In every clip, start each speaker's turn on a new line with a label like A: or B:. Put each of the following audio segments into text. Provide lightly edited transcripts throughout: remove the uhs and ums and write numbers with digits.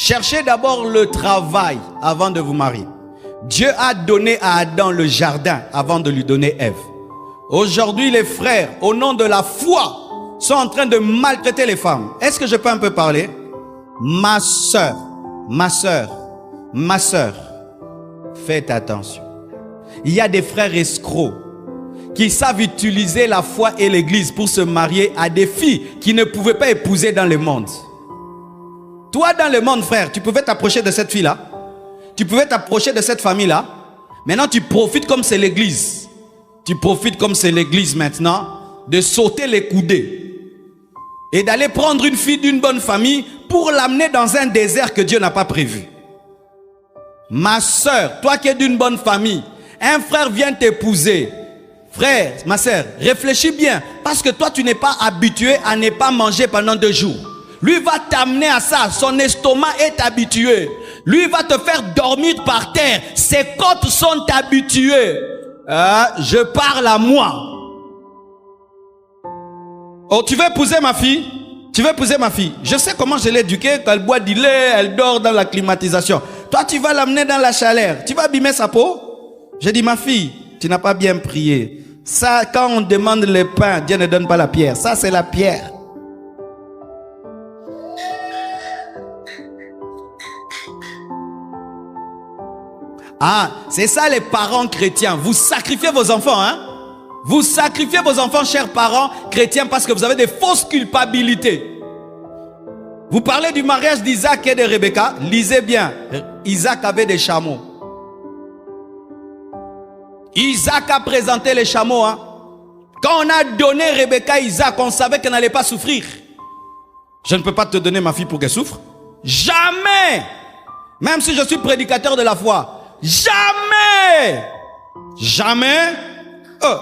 A: Cherchez d'abord le travail avant de vous marier. Dieu a donné à Adam le jardin avant de lui donner Ève. Aujourd'hui, les frères, au nom de la foi, sont en train de maltraiter les femmes. Est-ce que je peux un peu parler? Ma soeur, faites attention. Il y a des frères escrocs qui savent utiliser la foi et l'église pour se marier à des filles qui ne pouvaient pas épouser dans le monde. Toi, dans le monde, frère, tu pouvais t'approcher de cette fille-là. Tu pouvais t'approcher de cette famille-là. Maintenant, tu profites comme c'est l'église. Tu profites comme c'est l'église maintenant de sauter les coudées et d'aller prendre une fille d'une bonne famille pour l'amener dans un désert que Dieu n'a pas prévu. Ma soeur, toi qui es d'une bonne famille, un frère vient t'épouser. Frère, ma soeur, réfléchis bien. Parce que toi, tu n'es pas habitué à ne pas manger pendant 2 jours. Lui va t'amener à ça. Son estomac est habitué. Lui va te faire dormir par terre. Ses côtes sont habituées. Je parle à moi. Oh, tu veux épouser ma fille? Tu veux épouser ma fille? Je sais comment je l'ai éduquée. Quand elle boit du lait, elle dort dans la climatisation. Toi, tu vas l'amener dans la chaleur. Tu vas abîmer sa peau? J'ai dit, ma fille, tu n'as pas bien prié. Ça, quand on demande le pain, Dieu ne donne pas la pierre. Ça, c'est la pierre. Ah, c'est ça les parents chrétiens. Vous sacrifiez vos enfants, hein? Vous sacrifiez vos enfants, chers parents chrétiens, parce que vous avez des fausses culpabilités. Vous parlez du mariage d'Isaac et de Rebecca. Lisez bien. Isaac avait des chameaux. Isaac a présenté les chameaux. Hein? Quand on a donné Rebecca à Isaac, on savait qu'elle n'allait pas souffrir. Je ne peux pas te donner ma fille pour qu'elle souffre. Jamais. Même si je suis prédicateur de la foi. Jamais. Jamais.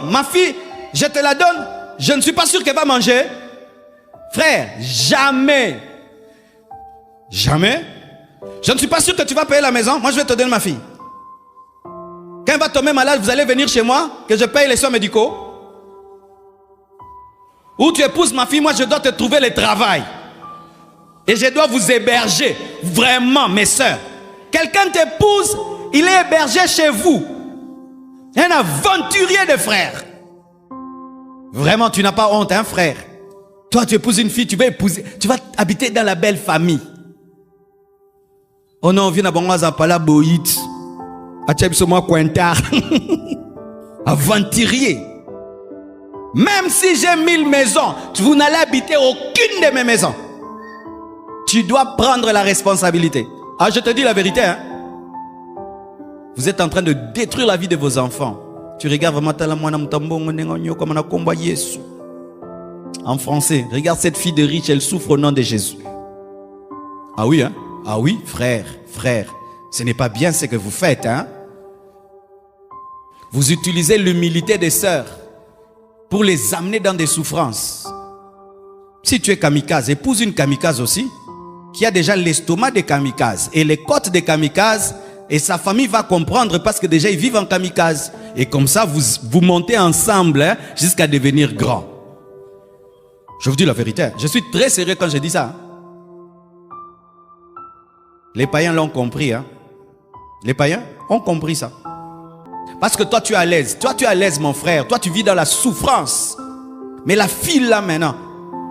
A: Ma fille, je te la donne. Je ne suis pas sûr qu'elle va manger. Frère, jamais. Jamais. Je ne suis pas sûr que tu vas payer la maison. Moi, je vais te donner ma fille. Quand elle va tomber malade, vous allez venir chez moi, que je paye les soins médicaux. Ou tu épouses ma fille, moi je dois te trouver le travail. Et je dois vous héberger. Vraiment, mes soeurs. Quelqu'un t'épouse, il est hébergé chez vous. Un aventurier de frère. Vraiment, tu n'as pas honte, hein, frère? Toi, tu épouses une fille, tu vas habiter dans la belle famille. Oh non, on vient à Bangaza Pala Boït. Aventurier. Même si j'ai 1000 maisons, vous n'allez habiter aucune de mes maisons. Tu dois prendre la responsabilité. Ah, je te dis la vérité, hein. Vous êtes en train de détruire la vie de vos enfants. Tu regardes vraiment en français. Regarde cette fille de riche, elle souffre au nom de Jésus. Ah oui, hein? Ah oui, frère. Ce n'est pas bien ce que vous faites, hein? Vous utilisez l'humilité des sœurs pour les amener dans des souffrances. Si tu es kamikaze, épouse une kamikaze aussi, qui a déjà l'estomac des kamikazes et les côtes des kamikazes, et sa famille va comprendre parce que déjà ils vivent en kamikaze. Et comme ça, vous montez ensemble, hein, jusqu'à devenir grand. Je vous dis la vérité, je suis très sérieux quand je dis ça. Les païens l'ont compris, hein. Les païens ont compris ça. Parce que toi tu es à l'aise. Toi tu es à l'aise, mon frère. Toi tu vis dans la souffrance. Mais la fille là maintenant,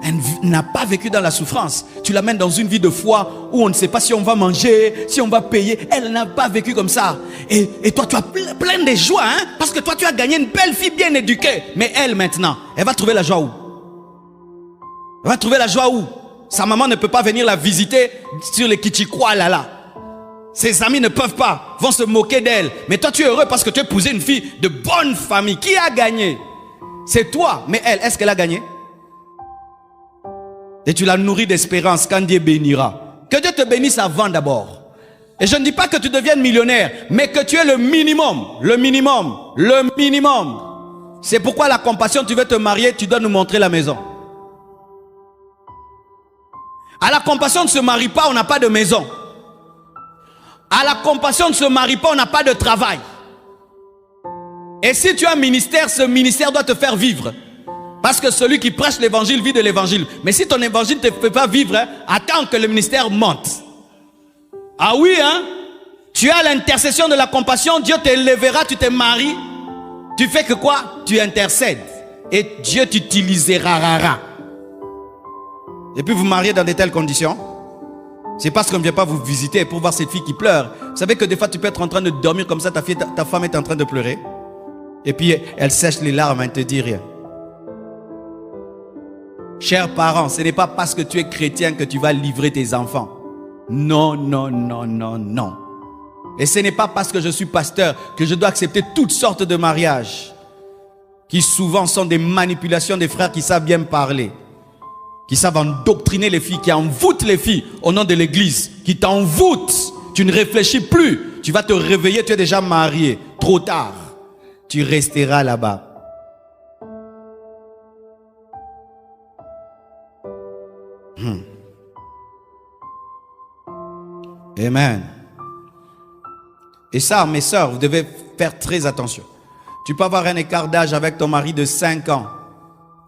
A: elle n'a pas vécu dans la souffrance. Tu l'amènes dans une vie de foi où on ne sait pas si on va manger, si on va payer. Elle n'a pas vécu comme ça. Et toi tu as plein de joie, hein? Parce que toi tu as gagné une belle fille bien éduquée. Mais elle maintenant, elle va trouver la joie où? Elle va trouver la joie où? Sa maman ne peut pas venir la visiter sur les Kichikwa là. Ses amis ne peuvent pas, vont se moquer d'elle. Mais toi tu es heureux parce que tu as épousé une fille de bonne famille. Qui a gagné? C'est toi. Mais elle, est-ce qu'elle a gagné? Et tu la nourris d'espérance quand Dieu bénira. Que Dieu te bénisse avant d'abord. Et je ne dis pas que tu deviennes millionnaire, mais que tu aies le minimum. Le minimum. Le minimum. C'est pourquoi la compassion, tu veux te marier, tu dois nous montrer la maison. À la compassion, on ne se marie pas, on n'a pas de maison. À la compassion, on ne se marie pas, on n'a pas de travail. Et si tu as un ministère, ce ministère doit te faire vivre. Parce que celui qui prêche l'évangile vit de l'évangile. Mais si ton évangile ne te fait pas vivre, hein, attends que le ministère monte. Ah oui, hein? Tu as l'intercession de la compassion, Dieu t'élèvera, tu te maries. Tu fais que quoi? Tu intercèdes. Et Dieu t'utilisera. Et puis vous mariez dans de telles conditions. C'est parce qu'on ne vient pas vous visiter pour voir cette fille qui pleure. Vous savez que des fois tu peux être en train de dormir comme ça, ta femme est en train de pleurer. Et puis elle sèche les larmes, elle ne te dit rien. Chers parents, ce n'est pas parce que tu es chrétien que tu vas livrer tes enfants. Non, non, non, non, non. Et ce n'est pas parce que je suis pasteur que je dois accepter toutes sortes de mariages qui souvent sont des manipulations des frères qui savent bien parler, qui savent endoctriner les filles, qui envoûtent les filles au nom de l'église, qui t'envoûtent. Tu ne réfléchis plus. Tu vas te réveiller, tu es déjà marié. Trop tard. Tu resteras là-bas. Amen. Et ça, mes sœurs, vous devez faire très attention. Tu peux avoir un écart d'âge avec ton mari de 5 ans.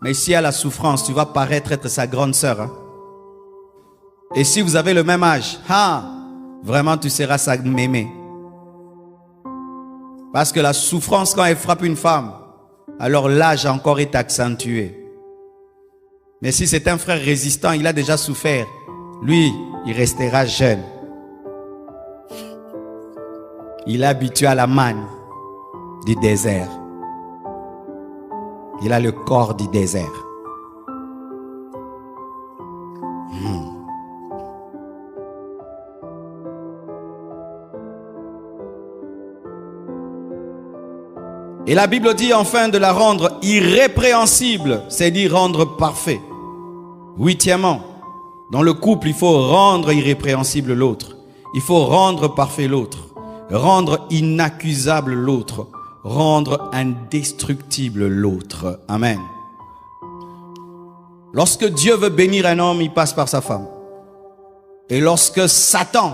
A: Mais si elle a la souffrance, tu vas paraître être sa grande sœur. Hein? Et si vous avez le même âge, vraiment tu seras sa mémé. Parce que la souffrance, quand elle frappe une femme, alors l'âge encore est accentué. Mais si c'est un frère résistant, il a déjà souffert. Lui, il restera jeune. Il est habitué à la manne du désert. Il a le corps du désert. Et la Bible dit enfin de la rendre irrépréhensible, c'est-à-dire rendre parfait. Huitièmement, dans le couple, il faut rendre irrépréhensible l'autre. Il faut rendre parfait l'autre. Rendre inaccusable l'autre. Rendre indestructible l'autre. Amen. Lorsque Dieu veut bénir un homme, il passe par sa femme. Et lorsque Satan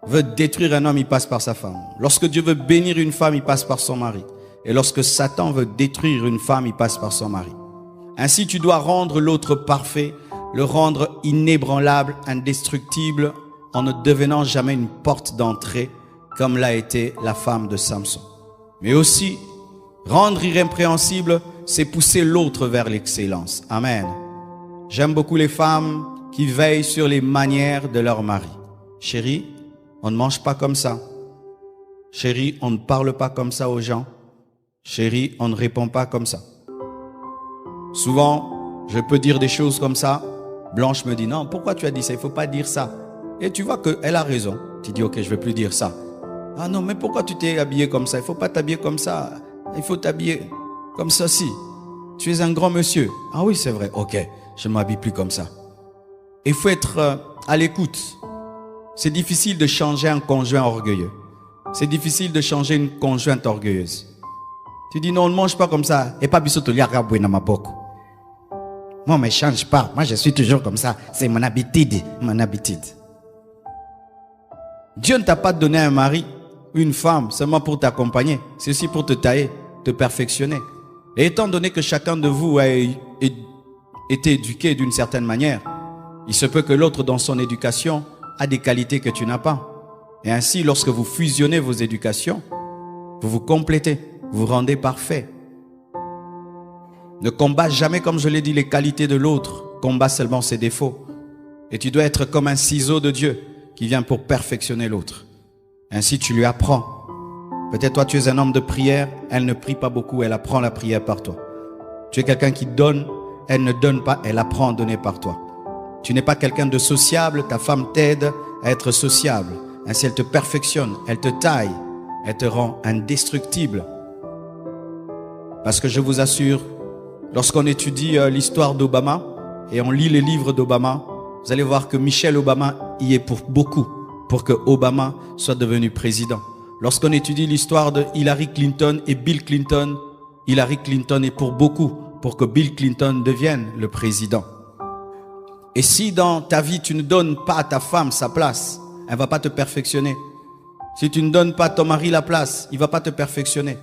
A: veut détruire un homme, il passe par sa femme. Lorsque Dieu veut bénir une femme, il passe par son mari. Et lorsque Satan veut détruire une femme, il passe par son mari. Ainsi, tu dois rendre l'autre parfait, le rendre inébranlable, indestructible, en ne devenant jamais une porte d'entrée, comme l'a été la femme de Samson. Mais aussi, rendre irrépréhensible, c'est pousser l'autre vers l'excellence. Amen. J'aime beaucoup les femmes qui veillent sur les manières de leur mari. Chérie, on ne mange pas comme ça. Chérie, on ne parle pas comme ça aux gens. Chérie, on ne répond pas comme ça. Souvent, je peux dire des choses comme ça. Blanche me dit, non, pourquoi tu as dit ça? Il ne faut pas dire ça. Et tu vois qu'elle a raison. Tu dis, ok, je ne vais plus dire ça. Ah non, mais pourquoi tu t'es habillé comme ça? Il ne faut pas t'habiller comme ça. Il faut t'habiller comme ceci. Tu es un grand monsieur. Ah oui, c'est vrai. Ok, je ne m'habille plus comme ça. Il faut être à l'écoute. C'est difficile de changer un conjoint orgueilleux. C'est difficile de changer une conjointe orgueilleuse. Tu dis non, on ne mange pas comme ça. Et pas biso toli araboué na maboko. Moi, mais change pas. Moi, je suis toujours comme ça. C'est mon habitude. Mon habitude. Dieu ne t'a pas donné un mari, une femme, seulement pour t'accompagner. C'est aussi pour te tailler, te perfectionner. Et étant donné que chacun de vous a été éduqué d'une certaine manière, il se peut que l'autre dans son éducation a des qualités que tu n'as pas. Et ainsi, lorsque vous fusionnez vos éducations, vous vous complétez, vous vous rendez parfait. Ne combat jamais, comme je l'ai dit, les qualités de l'autre. Combat seulement ses défauts. Et tu dois être comme un ciseau de Dieu qui vient pour perfectionner l'autre. Ainsi, tu lui apprends. Peut-être toi, tu es un homme de prière. Elle ne prie pas beaucoup, elle apprend la prière par toi. Tu es quelqu'un qui donne. Elle ne donne pas, elle apprend à donner par toi. Tu n'es pas quelqu'un de sociable. Ta femme t'aide à être sociable. Ainsi, elle te perfectionne, elle te taille. Elle te rend indestructible. Parce que je vous assure, lorsqu'on étudie l'histoire d'Obama et on lit les livres d'Obama, vous allez voir que Michelle Obama y est pour beaucoup, pour que Obama soit devenu président. Lorsqu'on étudie l'histoire de Hillary Clinton et Bill Clinton, Hillary Clinton est pour beaucoup, pour que Bill Clinton devienne le président. Et si dans ta vie, tu ne donnes pas à ta femme sa place, elle ne va pas te perfectionner. Si tu ne donnes pas à ton mari la place, il ne va pas te perfectionner.